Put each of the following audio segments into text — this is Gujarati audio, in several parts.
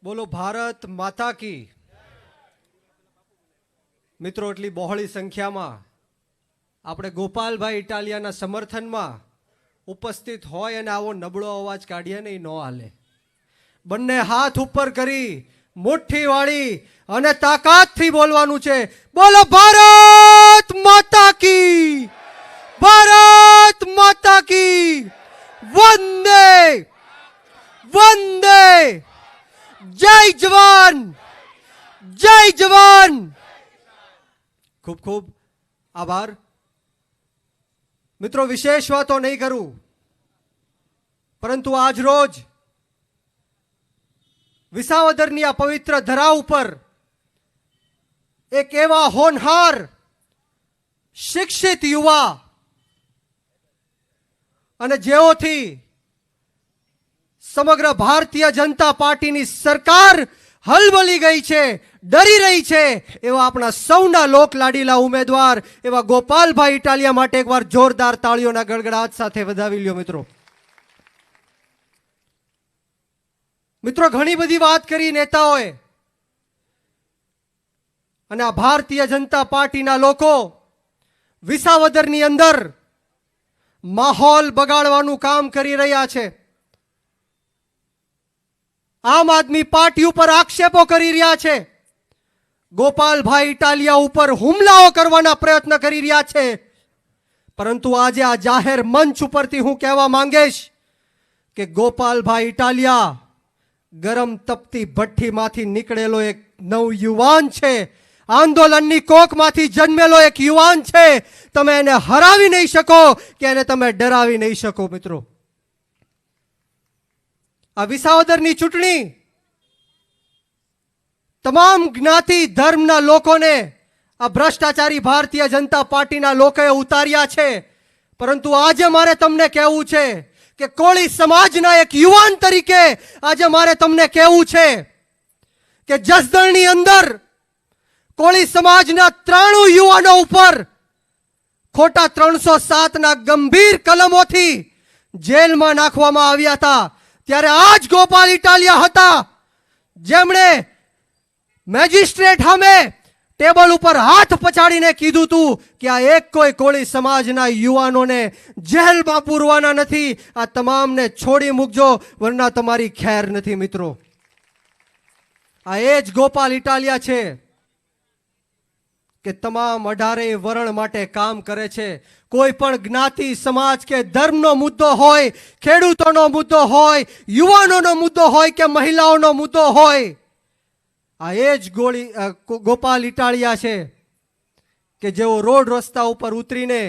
બોલો ભારત માતા કી। મિત્રો એટલી બહોળી સંખ્યામાં આપણે ગોપાલભાઈ ઇટાલિયાના સમર્થનમાં ઉપસ્થિત હોય અને આવો નબળો અવાજ કાઢીએ ને ન હાલે। બંને હાથ ઉપર કરી મુઠ્ઠી વાળી અને તાકાતથી બોલવાનું છે, બોલો ભારત માતા કી, ભારત માતા કી, વંદે વંદે, જય જવાન જય જવાન। ખૂબ ખૂબ આભાર મિત્રો। વિશેષ વાતો નહીં કરું, પરંતુ આજ રોજ વિસાવદરની આ પવિત્ર ધરા ઉપર એક એવા હોનહાર શિક્ષિત યુવા અને જેઓથી સમગ્ર ભારતીય જનતા પાર્ટીની સરકાર હલબલી ગઈ છે, ડરી રહી છે, એવા આપણા સૌના લોક લાડીલા ઉમેદવાર એવા ગોપાલભાઈ ઇટાલિયા માટે એકવાર જોરદાર તાળીઓના ગડગડાટ સાથે વધાવી લ્યો મિત્રો। મિત્રો ઘણી બધી વાત કરી નેતાઓએ, અને આ ભારતીય જનતા પાર્ટીના લોકો વિસાવદરની અંદર માહોલ બગાડવાનું કામ કરી રહ્યા છે। આમ આદમી પાર્ટી ઉપર આક્ષેપો કરી રહ્યા છે, ગોપાલભાઈ ઇટાલિયા ઉપર હુમલાઓ કરવાના પ્રયત્ન કરી રહ્યા છે। પરંતુ આજે આ જાહેર મંચ ઉપરથી હું કહેવા માંગીશ કે ગોપાલભાઈ ઇટાલિયા ગરમ તપતી ભઠ્ઠીમાંથી નીકળેલો એક નવયુવાન છે, આંદોલનની કોકમાંથી જન્મેલો એક યુવાન છે। તમે એને હરાવી નહીં શકો કે એને તમે ડરાવી નહીં શકો મિત્રો। આ વિસાવદરની ચૂંટણી તમામ જ્ઞાતિ ધર્મના લોકોને આ ભ્રષ્ટાચારી ભારતીય જનતા પાર્ટીના લોકોએ ઉતાર્યા છે। પરંતુ આજે મારે તમને કહેવું છે કે કોળી સમાજના એક યુવાન તરીકે આજે મારે તમને કહેવું છે કે જસદણની અંદર કોળી સમાજના 93 યુવાનો ઉપર ખોટા 307ના ગંભીર કલમોથી જેલમાં નાખવામાં આવ્યા હતા। ત્યારે આજ ગોપાલ ઇટાલિયા હતા જેમણે મેજિસ્ટ્રેટ સામે ટેબલ ઉપર હાથ પછાડીને કીધું હતું કે આ એક કોઈ કોળી સમાજના યુવાનોને જેલમાં પૂરવાના નથી, આ તમામને છોડી મૂકજો, વરના તમારી ખેર નથી મિત્રો। આ એ જ ગોપાલ ઇટાલિયા છે કે તમામ 18 વર્ણ માટે કામ કરે છે। કોઈ પણ જ્ઞાતિ સમાજ કે ધર્મનો મુદ્દો હોય, ખેડૂતોનો મુદ્દો હોય, યુવાનોનો મુદ્દો હોય કે મહિલાઓનો મુદ્દો હોય, આ એ જ ગોપાલ ઇટાલિયા છે કે જેઓ રોડ રસ્તા ઉપર ઉતરીને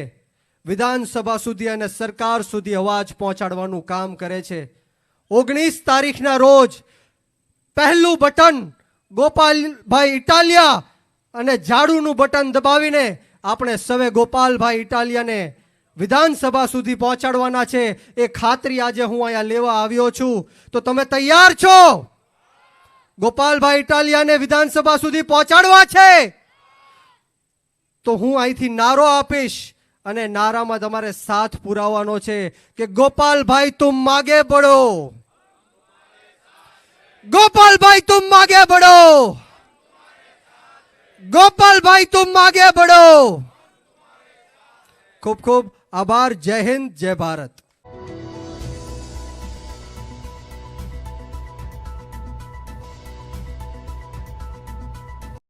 વિધાનસભા સુધી અને સરકાર સુધી અવાજ પહોંચાડવાનું કામ કરે છે। 19 તારીખના રોજ પહેલું બટન ગોપાલભાઈ ઇટાલિયા અને ઝાડુનું બટન દબાવીને આપણે સવે ગોપાલભાઈ ઇટાલિયાને વિધાનસભા સુધી પહોંચાડવાના છે। એ ખાતરી આજે હું અહીંયા લેવા આવ્યો છું। તો તમે તૈયાર છો ગોપાલભાઈ ઇટાલિયાને વિધાનસભા સુધી પહોંચાડવા છે? તો હું અહીંથી નારો આપીશ અને નારામાં તમારે સાથ પુરાવવાનો છે કે ગોપાલભાઈ તુમ આગે બઢો, ગોપાલભાઈ તુમ આગે બઢો, ગોપાલભાઈ તુમ આગે બઢો। ખૂબ ખૂબ આભાર। જય હિન્દ, જય ભારત।